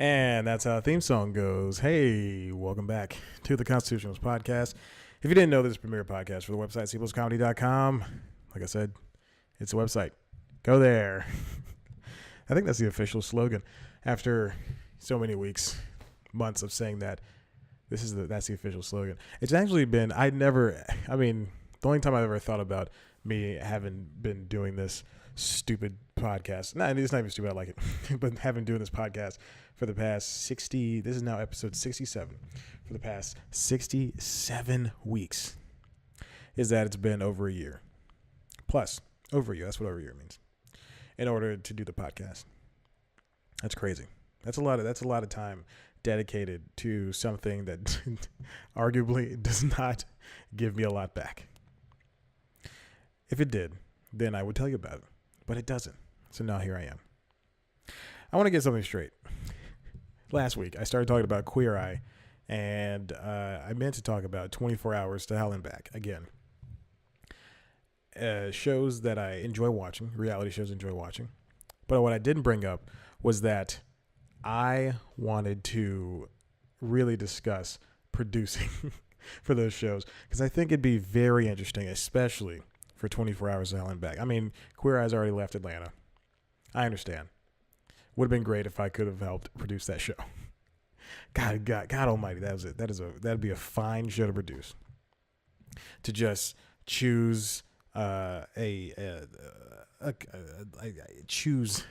And that's how the theme song goes. Hey, welcome back to the Constitutionalist Podcast. If you didn't know, this is a premier podcast for the website, cpluscomedy.com. Like I said, it's a website. Go there. I think that's the official slogan. After so many weeks, months of saying that, that's the official slogan. It's actually been, the only time I've ever thought about me having been doing this stupid podcast. No, it's not even stupid. I like it. But having doing this podcast for the past 60, this is now episode 67, for the past 67 weeks, is that it's been over a year. Plus, over a year. That's what over a year means. In order to do the podcast. That's crazy. That's a lot of time dedicated to something that arguably does not give me a lot back. If it did, then I would tell you about it. But it doesn't. So now here I am. I want to get something straight. Last week, I started talking about Queer Eye, and I meant to talk about 24 Hours to Hell and Back again. Shows that I enjoy watching, reality shows I enjoy watching. But what I didn't bring up was that I wanted to really discuss producing for those shows, because I think it'd be very interesting, especially for 24 Hours to Hell and Back. I mean, Queer Eye's already left Atlanta. I understand. Would have been great if I could have helped produce that show. God Almighty, that was it. That'd be a fine show to produce. To just choose choose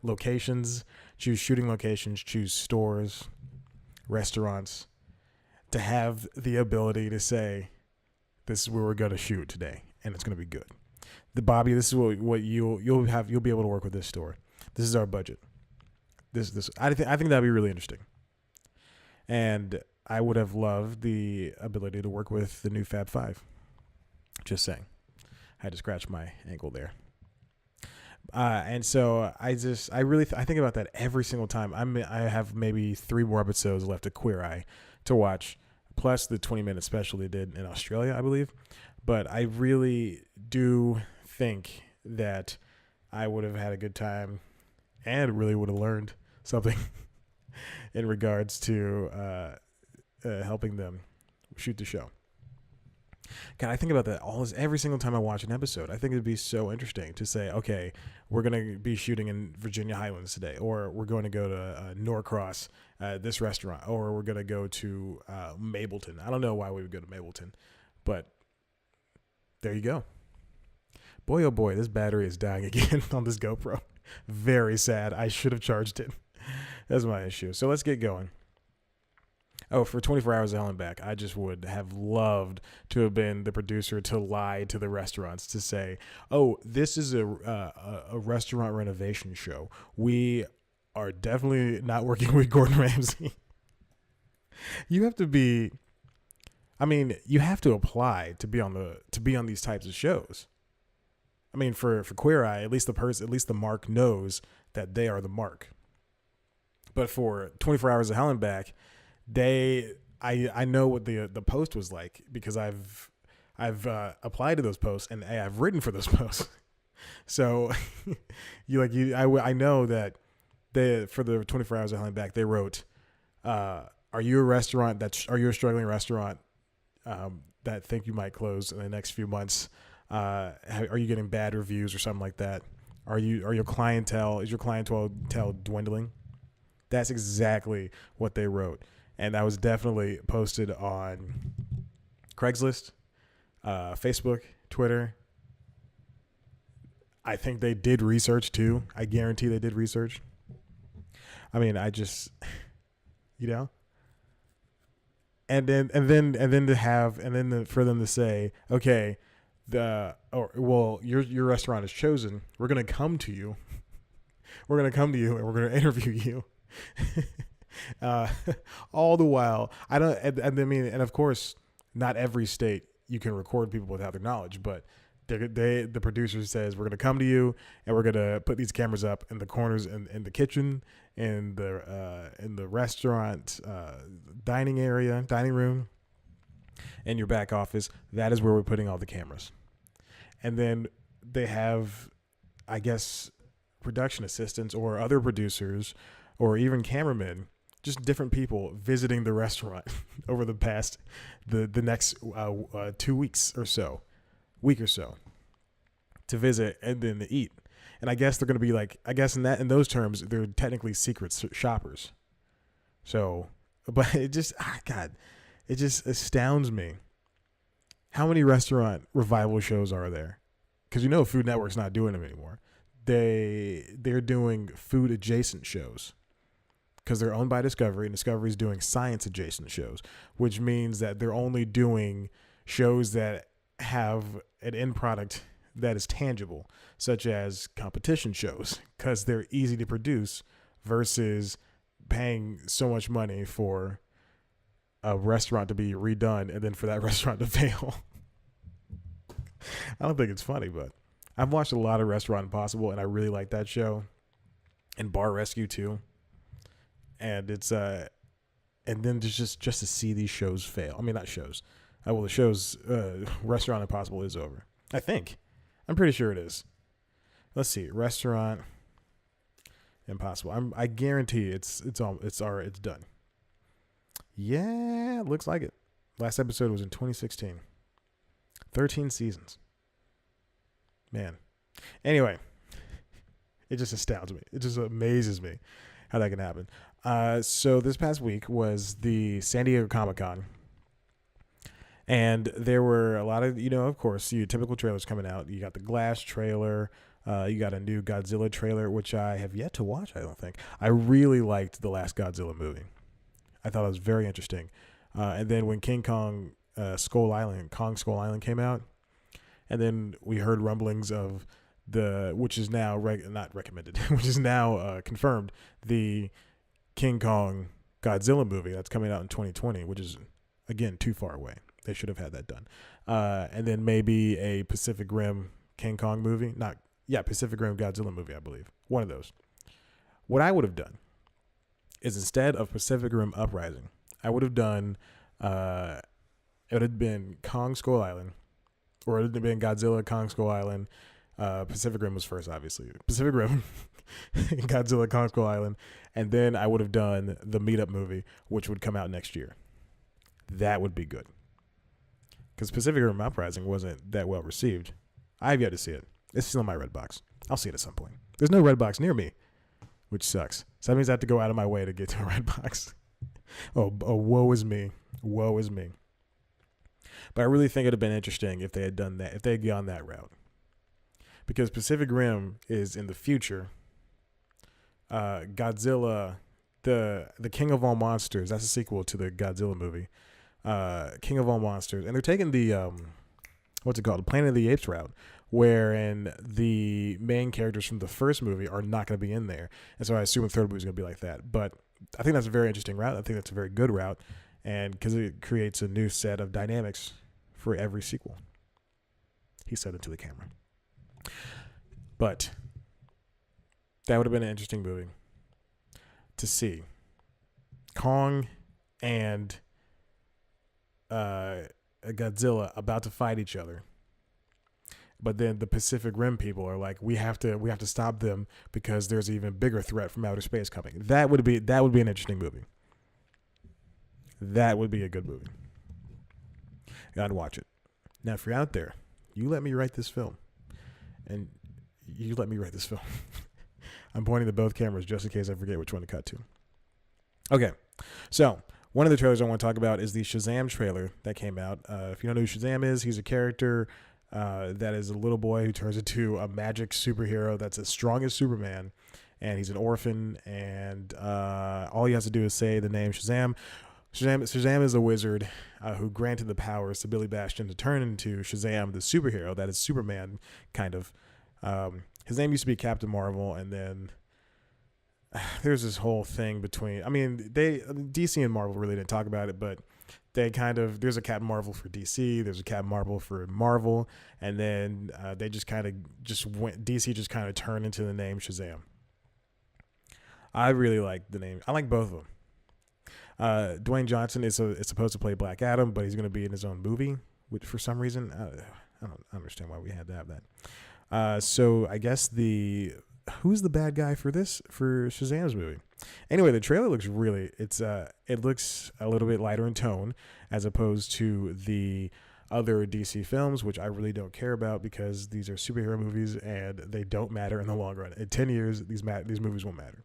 locations, choose shooting locations, choose stores, restaurants, to have the ability to say, this is where we're going to shoot today, and it's going to be good. Bobby, this is what you'll be able to work with this store. This is our budget. I think that'd be really interesting. And I would have loved the ability to work with the new Fab Five. Just saying. I had to scratch my ankle there. And so I think about that every single time. I have maybe 3 more episodes left of Queer Eye to watch, plus the 20-minute special they did in Australia, I believe. But I really do think that I would have had a good time and really would have learned something in regards to helping them shoot the show. God, I think about that every single time I watch an episode. I think it'd be so interesting to say, okay, we're going to be shooting in Virginia Highlands today, or we're going to go to Norcross, this restaurant, or we're going to go to Mableton. I don't know why we would go to Mableton, but there you go. Boy, oh boy, this battery is dying again on this GoPro. Very sad. I should have charged it. That's my issue. So let's get going. Oh, for 24 Hours of Hell and Back, I just would have loved to have been the producer to lie to the restaurants to say, oh, this is a restaurant renovation show. We are definitely not working with Gordon Ramsay. You have to apply to be on these types of shows. I mean, for Queer Eye, at least the mark knows that they are the mark. But for 24 Hours of Hell and Back, I know what the post was like, because I've applied to those posts and I've written for those posts. So I know that for the 24 Hours of Hell and Back, they wrote, are you a struggling restaurant that think you might close in the next few months? Are you getting bad reviews or something like that? Is your clientele dwindling? That's exactly what they wrote. And that was definitely posted on Craigslist, Facebook, Twitter. I think they did research too. I guarantee they did research. I mean, I just, and then for them to say, okay, your restaurant is chosen. We're going to come to you. We're going to come to you and we're going to interview you. All the while, and of course, not every state you can record people without their knowledge, but the producer says, we're going to come to you and we're going to put these cameras up in the corners in the kitchen, in the restaurant, dining room, and your back office. That is where we're putting all the cameras. And then they have, I guess, production assistants or other producers or even cameramen, just different people visiting the restaurant over the past the next 2 weeks or so, week or so, to visit and then to eat. And I guess they're going to be like, I guess in those terms, they're technically secret shoppers. So, but it just, God, it just astounds me. How many restaurant revival shows are there? Because you know Food Network's not doing them anymore. They're doing food adjacent shows because they're owned by Discovery, and Discovery's doing science adjacent shows, which means that they're only doing shows that have an end product that is tangible, such as competition shows, because they're easy to produce versus paying so much money for a restaurant to be redone and then for that restaurant to fail. I don't think it's funny, but I've watched a lot of Restaurant Impossible, and I really like that show, and Bar Rescue too. And it's and then just to see these shows fail. I mean, not shows. Well, the show's Restaurant Impossible is over. I think. I'm pretty sure it is. Let's see, Restaurant Impossible. I guarantee it's done. Yeah, it looks like it. Last episode was in 2016. 13 seasons. Man. Anyway, it just astounds me. It just amazes me how that can happen. So this past week was the San Diego Comic-Con. And there were a lot of, of course, your typical trailers coming out. You got the Glass trailer. You got a new Godzilla trailer, which I have yet to watch, I don't think. I really liked the last Godzilla movie. I thought it was very interesting. And then when Kong Skull Island came out, and then we heard rumblings of which is now not recommended, which is now confirmed, the King Kong Godzilla movie that's coming out in 2020, which is, again, too far away. They should have had that done. And then maybe a Pacific Rim King Kong movie. Pacific Rim Godzilla movie, I believe. One of those. What I would have done is, instead of Pacific Rim Uprising, I would have done, it would have been Kong Skull Island, or it would have been Godzilla, Kong Skull Island. Pacific Rim was first, obviously. Pacific Rim, Godzilla, Kong Skull Island. And then I would have done the Meetup movie, which would come out next year. That would be good. Because Pacific Rim Uprising wasn't that well received. I've yet to see it. It's still in my Redbox. I'll see it at some point. There's no Redbox near me, which sucks. So that means I have to go out of my way to get to a Redbox. Oh, woe is me. Woe is me. But I really think it would have been interesting if they had done that, if they had gone that route. Because Pacific Rim is in the future. Godzilla, the King of All Monsters, that's a sequel to the Godzilla movie. King of All Monsters, and they're taking the what's it called, Planet of the Apes route, wherein the main characters from the first movie are not going to be in there, and so I assume the third movie is going to be like that. But I think that's a very interesting route. I think that's a very good route, and because it creates a new set of dynamics for every sequel. He said into the camera, but that would have been an interesting movie to see. Kong and Godzilla about to fight each other, but then the Pacific Rim people are like, we have to stop them because there's an even bigger threat from outer space coming. That would be an interesting movie. That would be a good movie. I'd watch it. Now, if you're out there, you let me write this film, and you let me write this film. I'm pointing to both cameras just in case I forget which one to cut to. Okay, so one of the trailers I want to talk about is the Shazam trailer that came out. If you don't know who Shazam is, he's a character that is a little boy who turns into a magic superhero that's as strong as Superman, and he's an orphan, and all he has to do is say the name Shazam. Shazam is a wizard who granted the powers to Billy Bastion to turn into Shazam, the superhero that is Superman, kind of. His name used to be Captain Marvel, and then there's this whole thing between, DC and Marvel really didn't talk about it, but they there's a Captain Marvel for DC, there's a Captain Marvel for Marvel, and then they DC just kind of turned into the name Shazam. I really like the name. I like both of them. Dwayne Johnson is supposed to play Black Adam, but he's going to be in his own movie, which for some reason, I don't understand why we had to have that. So I guess who's the bad guy for Shazam's movie? Anyway, the trailer looks it looks a little bit lighter in tone as opposed to the other DC films, which I really don't care about because these are superhero movies and they don't matter in the long run. In 10 years, these movies won't matter.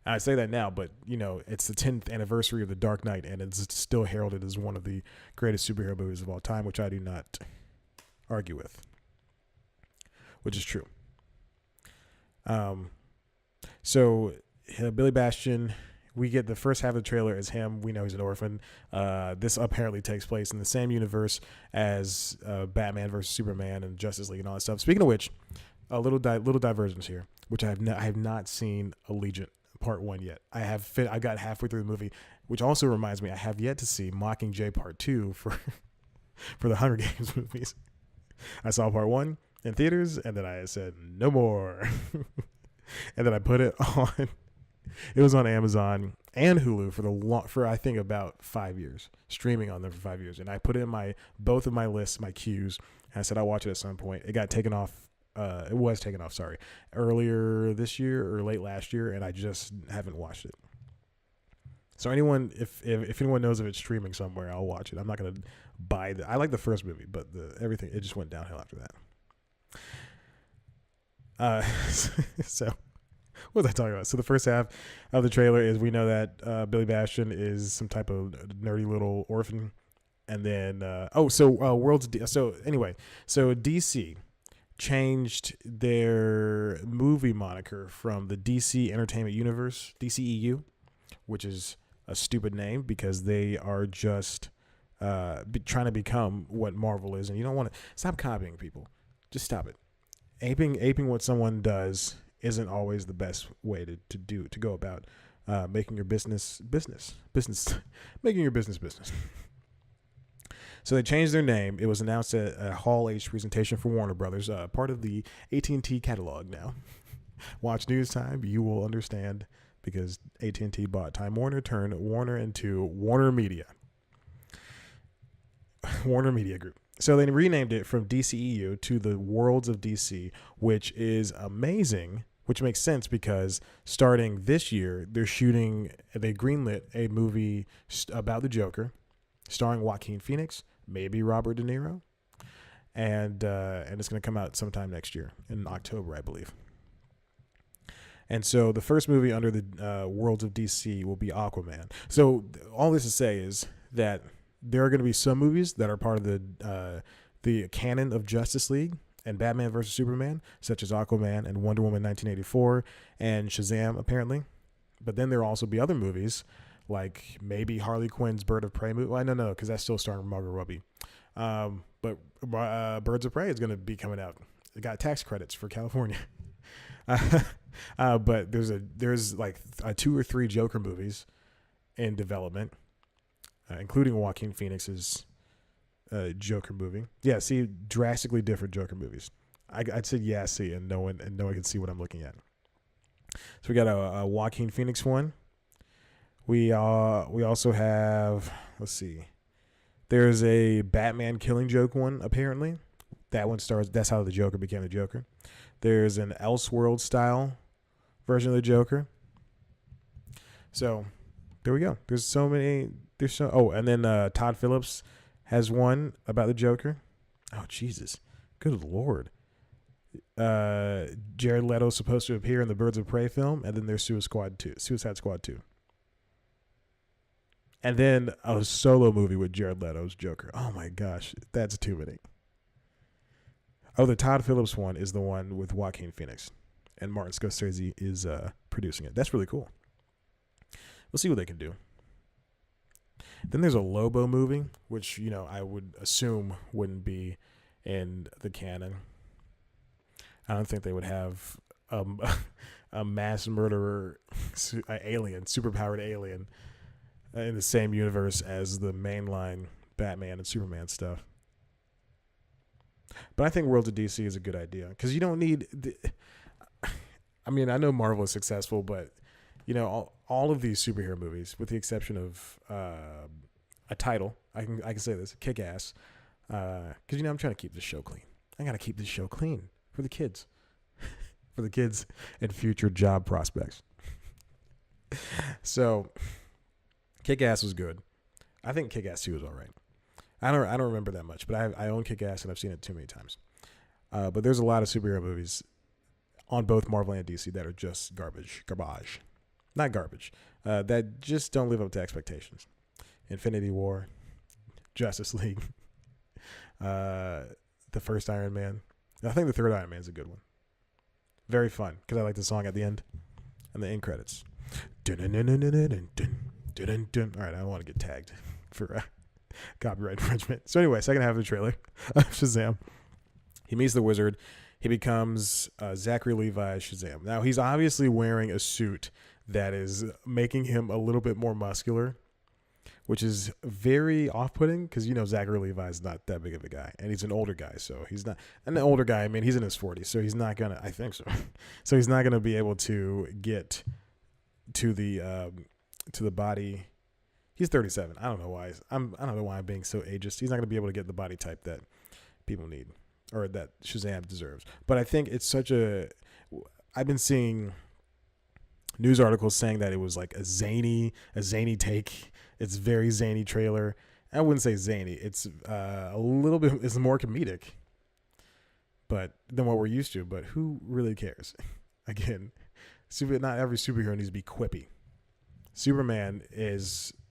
I say that now, but it's the 10th anniversary of The Dark Knight, and it's still heralded as one of the greatest superhero movies of all time, which I do not argue with, which is true. So Billy Bastion, we get the first half of the trailer as him. We know he's an orphan. This apparently takes place in the same universe as Batman versus Superman and Justice League and all that stuff. Speaking of which, a little divergence here, which I have not seen Allegiant Part 1 yet. I got halfway through the movie, which also reminds me I have yet to see Mockingjay Part 2 for the Hunger Games movies. I saw Part 1 in theaters, and then I said no more. And then I put it on. It was on Amazon and Hulu for I think about 5 years, streaming on there for 5 years. And I put it in both of my lists, my queues, and I said I'll watch it at some point. It got taken off. It was taken off, sorry, earlier this year or late last year, and I just haven't watched it. So if anyone knows if it's streaming somewhere, I'll watch it. I'm not gonna buy I like the first movie, but everything, it just went downhill after that. So what was I talking about? So the first half of the trailer is we know that Billy Bastion is some type of nerdy little orphan, and then so DC changed their movie moniker from the DC Entertainment Universe, DCEU, which is a stupid name because they are just trying to become what Marvel is, and you don't want to stop copying people. Just stop it. Aping what someone does isn't always the best way to go about making your business making your business. So they changed their name. It was announced at a Hall H presentation for Warner Brothers, part of the AT&T catalog now. Watch News Time, you will understand, because AT&T bought Time Warner, turned Warner into Warner Media. Warner Media Group. So they renamed it from DCEU to the Worlds of DC, which is amazing, which makes sense because starting this year, they greenlit a movie about the Joker, starring Joaquin Phoenix, maybe Robert De Niro, and it's going to come out sometime next year in October, I believe. And so the first movie under the Worlds of DC will be Aquaman. So all this to say is that there are going to be some movies that are part of the canon of Justice League and Batman versus Superman, such as Aquaman and Wonder Woman 1984 and Shazam, apparently. But then there will also be other movies like maybe Harley Quinn's Bird of Prey movie. Well, I don't know because that's still starring Margot Robbie. But Birds of Prey is going to be coming out. It got tax credits for California. But there's like 2 or 3 Joker movies in development, including Joaquin Phoenix's Joker movie. Yeah, see, drastically different Joker movies. I'd say see, and no one can see what I'm looking at. So we got a Joaquin Phoenix one. We also have, let's see, there's a Batman Killing Joke one, apparently. That one stars, that's how the Joker became the Joker. There's an Elseworld style version of the Joker. So there we go. And then Todd Phillips has one about the Joker. Oh, Jesus. Good Lord. Jared Leto's supposed to appear in the Birds of Prey film, and then there's Suicide Squad 2. And then a solo movie with Jared Leto's Joker. Oh my gosh, that's too many. Oh, the Todd Phillips one is the one with Joaquin Phoenix, and Martin Scorsese is producing it. That's really cool. We'll see what they can do. Then there's a Lobo movie, which I would assume wouldn't be in the canon. I don't think they would have a mass murderer, superpowered alien, in the same universe as the mainline Batman and Superman stuff. But I think Worlds of DC is a good idea because you don't need. I know Marvel is successful, but all of these superhero movies, with the exception of a title, I can say this, Kick-Ass, because I'm trying to keep this show clean. I gotta keep this show clean for the kids, and future job prospects. So Kick-Ass was good. I think Kick-Ass 2 was all right. I don't remember that much, but I own Kick-Ass and I've seen it too many times. But there's a lot of superhero movies on both Marvel and DC that are just garbage, not garbage, that just don't live up to expectations. Infinity War, Justice League, the first Iron Man. I think the third Iron Man is a good one. Very fun because I like the song at the end and the end credits. All right, I don't want to get tagged for copyright infringement. So anyway, second half of the trailer of Shazam. He meets the wizard. He becomes Zachary Levi Shazam. Now, he's obviously wearing a suit that is making him a little bit more muscular, which is very off-putting because, Zachary Levi is not that big of a guy. And he's an older guy, so he's not – an older guy, I mean, he's in his 40s, so he's not going to – I think so. So he's not going to be able to get to the body. He's 37. I don't know why. I don't know why I'm being so ageist. He's not going to be able to get the body type that people need or that Shazam deserves. But I think it's such a – I've been seeing news articles saying that it was like a zany take. It's very zany trailer. I wouldn't say zany. It's a little bit – it's more comedic than what we're used to. But who really cares? Again, not every superhero needs to be quippy. Superman is –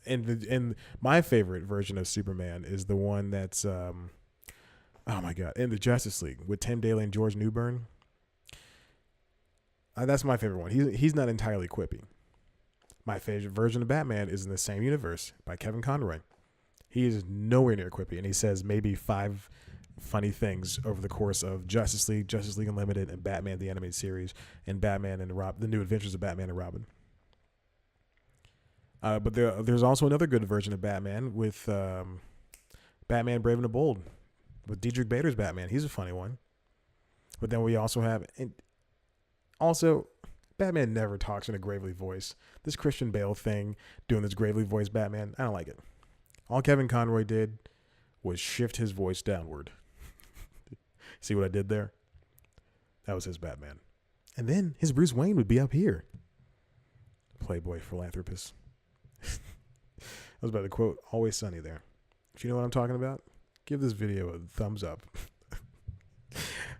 and my favorite version of Superman is the one that's oh my god, in the Justice League with Tim Daly and George Newbern. That's my favorite one. He's not entirely quippy. My favorite version of Batman is in the same universe by Kevin Conroy. He is nowhere near quippy, and he says maybe 5 funny things over the course of Justice League Unlimited, and Batman the Animated Series, and Batman and the New Adventures of Batman and Robin. But there's also another good version of Batman with Batman Brave and the Bold with Diedrich Bader's Batman. He's a funny one. But then we also have... Batman never talks in a gravelly voice. This Christian Bale thing, doing this gravelly voice Batman, I don't like it. All Kevin Conroy did was shift his voice downward. See what I did there? That was his Batman. And then his Bruce Wayne would be up here. Playboy philanthropist. I was about to quote Always Sunny there. If you know what I'm talking about, give this video a thumbs up.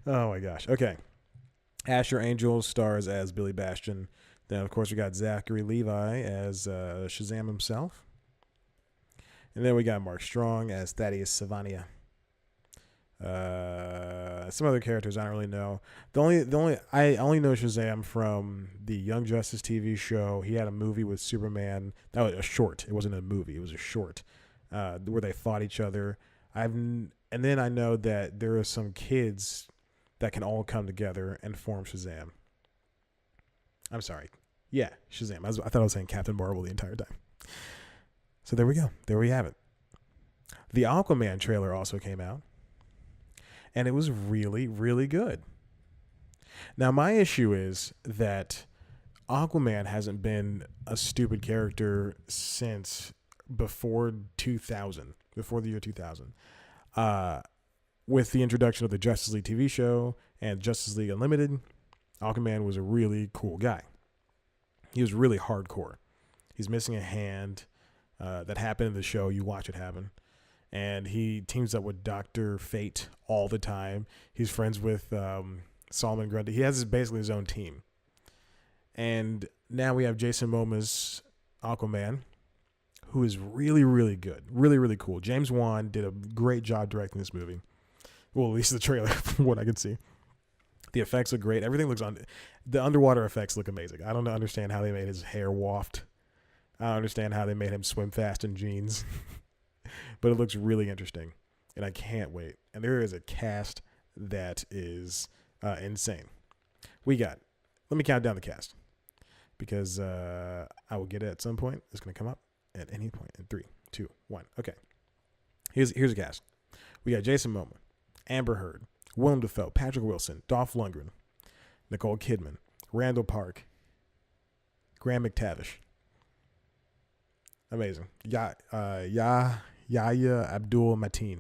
Oh my gosh. Okay. Asher Angel stars as Billy Bastion. Then, of course, we got Zachary Levi as Shazam himself. And then we got Mark Strong as Thaddeus Savania. Some other characters I don't really know. I only know Shazam from the Young Justice TV show. He had a movie with Superman. That was a short. It wasn't a movie. It was a short where they fought each other. And then I know that there are some kids that can all come together and form Shazam. I'm sorry. Yeah, Shazam. I thought I was saying Captain Marvel the entire time. So there we go. There we have it. The Aquaman trailer also came out. And it was really, really good. Now, my issue is that Aquaman hasn't been a stupid character since before 2000, before the year 2000. With the introduction of the Justice League TV show and Justice League Unlimited, Aquaman was a really cool guy. He was really hardcore. He's missing a hand. That happened in the show. You watch it happen. And he teams up with Dr. Fate all the time. He's friends with Solomon Grundy. He has basically his own team. And now we have Jason Momoa's Aquaman, who is really, really good. Really, really cool. James Wan did a great job directing this movie. Well, at least the trailer, from what I can see. The effects look great. Everything looks the underwater effects look amazing. I don't understand how they made his hair waft. I don't understand how they made him swim fast in jeans. But it looks really interesting, and I can't wait. And there is a cast that is insane. Let me count down the cast, because I will get it at some point. It's going to come up at any point in 3, 2, 1. Okay. Here's a cast. We got Jason Momoa, Amber Heard, Willem Dafoe, Patrick Wilson, Dolph Lundgren, Nicole Kidman, Randall Park, Graham McTavish. Amazing. Yahya Abdul Mateen.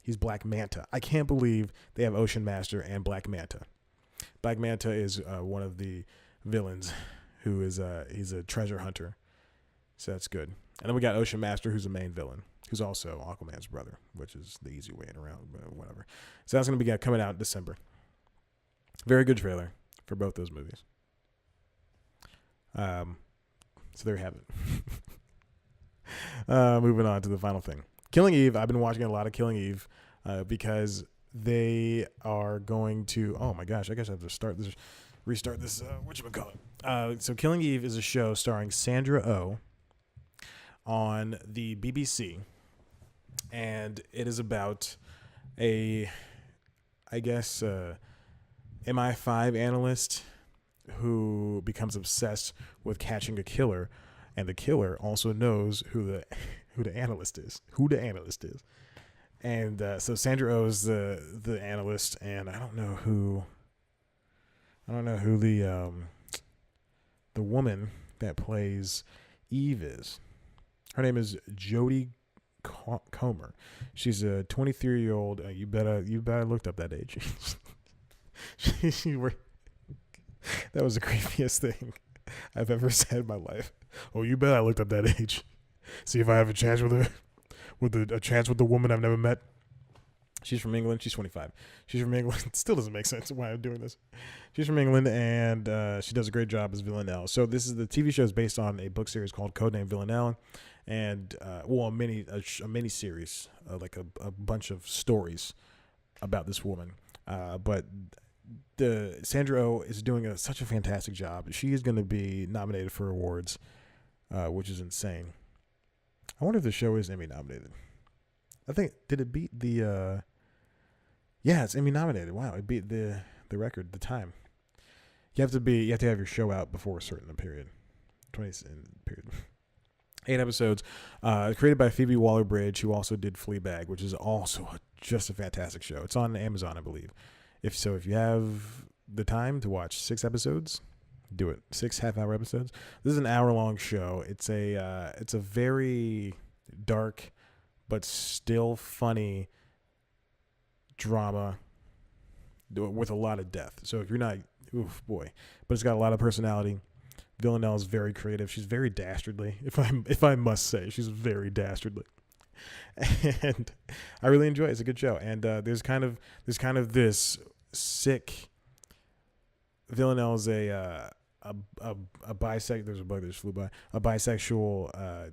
He's Black Manta. I can't believe they have Ocean Master and Black Manta. Black Manta is one of the villains who is he's a treasure hunter. So that's good. And then we got Ocean Master, who's the main villain, who's also Aquaman's brother, which is the easy way around, but whatever. So that's going to be coming out in December. Very good trailer for both those movies. So there you have it. Moving on to the final thing. Killing Eve. I've been watching a lot of Killing Eve because they are going to, oh my gosh, I guess I have to restart this, whatchamacallit. So Killing Eve is a show starring Sandra Oh on the BBC, and it is about a, I guess, MI5 analyst who becomes obsessed with catching a killer, and the killer also knows who the analyst is. And so Sandra Oh is the analyst, and I don't know who the woman that plays Eve is. Her name is Jodie Comer. She's a 23-year-old. You bet I looked up that age. That was the creepiest thing I've ever said in my life. Oh, you bet I looked up that age. See if I have a chance with a chance with the woman I've never met. She's from England. She's 25. She's from England. It still doesn't make sense why I'm doing this. She's from England, and she does a great job as Villanelle. So this is the TV show is based on a book series called Codename Villanelle, and a mini series, like a bunch of stories about this woman. But the Sandra Oh is doing such a fantastic job. She is going to be nominated for awards, which is insane. I wonder if the show is Emmy nominated. I think, did it beat the yeah, it's Emmy nominated. Wow, it beat the record, the time. You have to have your show out before a certain period. 8 episodes. Created by Phoebe Waller-Bridge, who also did Fleabag, which is also just a fantastic show. It's on Amazon, I believe. If you have the time to watch 6 episodes, do it. 6 half-hour episodes. This is an hour-long show. It's a very dark but still funny drama with a lot of depth. So if you're not, oof, boy, but it's got a lot of personality. Villanelle is very creative. She's very dastardly. If I must say, she's very dastardly, and I really enjoy it. It's a good show, and there's kind of this sick. Villanelle's a bisexual. There's a bug that just flew by. A bisexual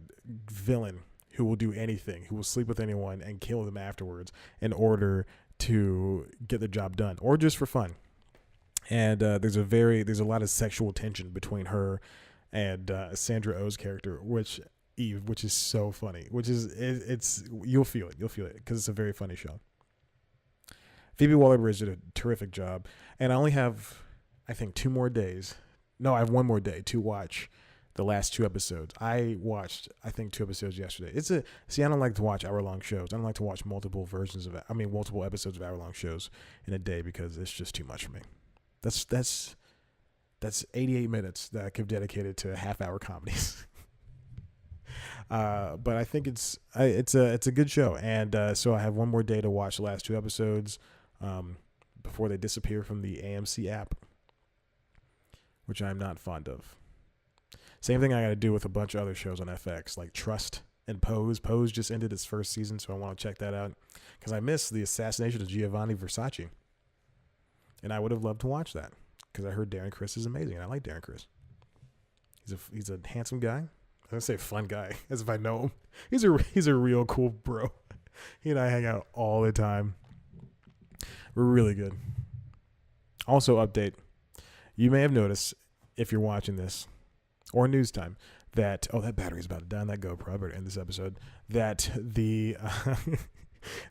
villain who will do anything, who will sleep with anyone and kill them afterwards in order to get the job done, or just for fun. And there's a lot of sexual tension between her and Sandra Oh's character, which is so funny. You'll feel it because it's a very funny show. Phoebe Waller-Bridge did a terrific job, and I only have, I think, 2 more days. No, I have 1 more day to watch the last 2 episodes. I watched, I think, 2 episodes yesterday. I don't like to watch hour-long shows. I don't like to watch multiple episodes of hour-long shows in a day because it's just too much for me. That's 88 minutes that I could have dedicated to half-hour comedies. But I think it's a good show, and so I have 1 more day to watch the last 2 episodes before they disappear from the AMC app, which I'm not fond of. Same thing I got to do with a bunch of other shows on FX, like Trust and Pose. Pose just ended its first season, so I want to check that out because I missed the assassination of Giovanni Versace, and I would have loved to watch that because I heard Darren Criss is amazing, and I like Darren Criss. He's a handsome guy. I was gonna say fun guy, as if I know him. He's a real cool bro. He and I hang out all the time. We're really good. Also, update. You may have noticed if you're watching this or news time that that battery's about to die on that GoPro. I better end this episode. That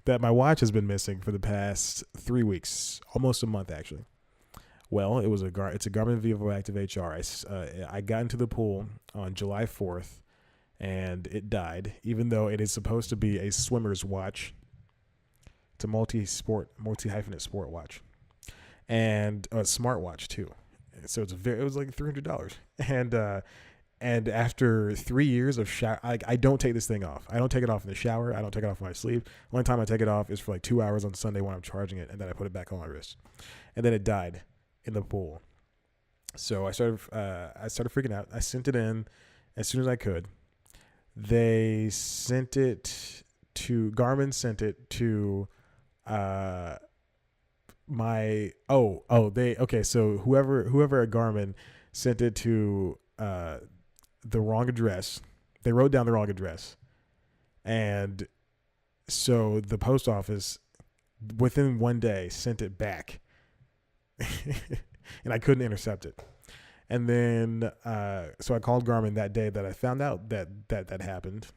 that my watch has been missing for the past 3 weeks, almost a month actually. Well, it's a Garmin Vivo Active HR. I got into the pool on July 4th, and it died, even though it is supposed to be a swimmer's watch. It's a multi-hyphenate sport watch, and a smartwatch too. So it was like $300, and after 3 years of shower, I don't take this thing off. I don't take it off in the shower. I don't take it off when I sleep. The only time I take it off is for like 2 hours on Sunday when I'm charging it, and then I put it back on my wrist. And then it died in the pool. So I started freaking out. I sent it in as soon as I could. They sent it to Garmin. Sent it to So whoever at Garmin sent it to the wrong address. They wrote down the wrong address, and so the post office within one day sent it back, and I couldn't intercept it. And then so I called Garmin that day that I found out that happened,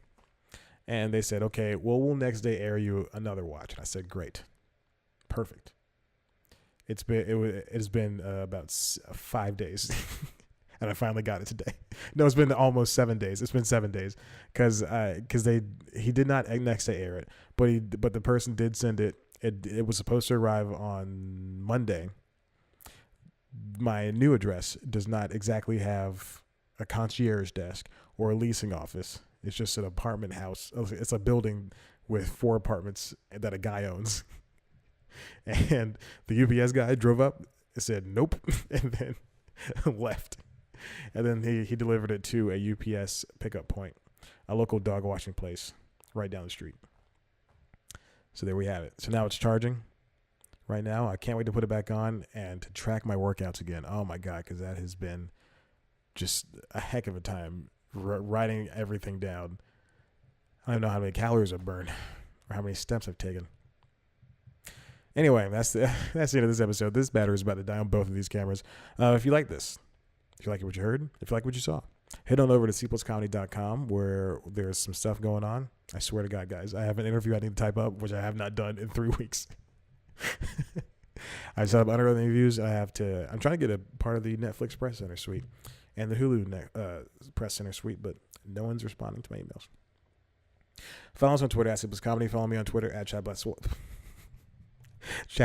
and they said, okay, well, we'll next day air you another watch. And I said, great, perfect. It's been about 5 days, and I finally got it today. No, it's been almost 7 days. It's been 7 days because he did not next day air it, but the person did send it. It was supposed to arrive on Monday. My new address does not exactly have a concierge desk or a leasing office. It's just an apartment house. It's a building with 4 apartments that a guy owns. And the UPS guy drove up and said, nope, and then left. And then he delivered it to a UPS pickup point, a local dog washing place right down the street. So there we have it. So now it's charging right now. I can't wait to put it back on and to track my workouts again. Oh, my God, because that has been just a heck of a time writing everything down. I don't know how many calories I've burned or how many steps I've taken. Anyway, that's the end of this episode. This battery is about to die on both of these cameras. If you like this, if you like what you heard, if you like what you saw, head on over to cpluscomedy.com where there's some stuff going on. I swear to God, guys, I have an interview I need to type up, which I have not done in 3 weeks. I set up underwriting interviews. I'm trying to get a part of the Netflix Press Center suite and the Hulu Press Center suite, but no one's responding to my emails. Follow us on Twitter at @CPlusComedy. Follow me on Twitter at Chad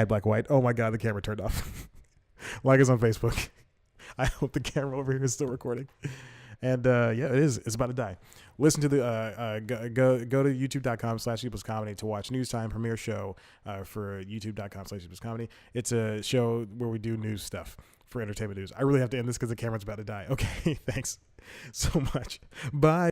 Black White. Oh my God, the camera turned off. Like us on Facebook. I hope the camera over here is still recording. And yeah, it is. It's about to die. Listen to the go to youtube.com/CPlusComedy to watch News Time premiere show for youtube.com/CPlusComedy. It's a show where we do news stuff for entertainment news. I really have to end this because the camera's about to die. Okay, thanks so much. Bye.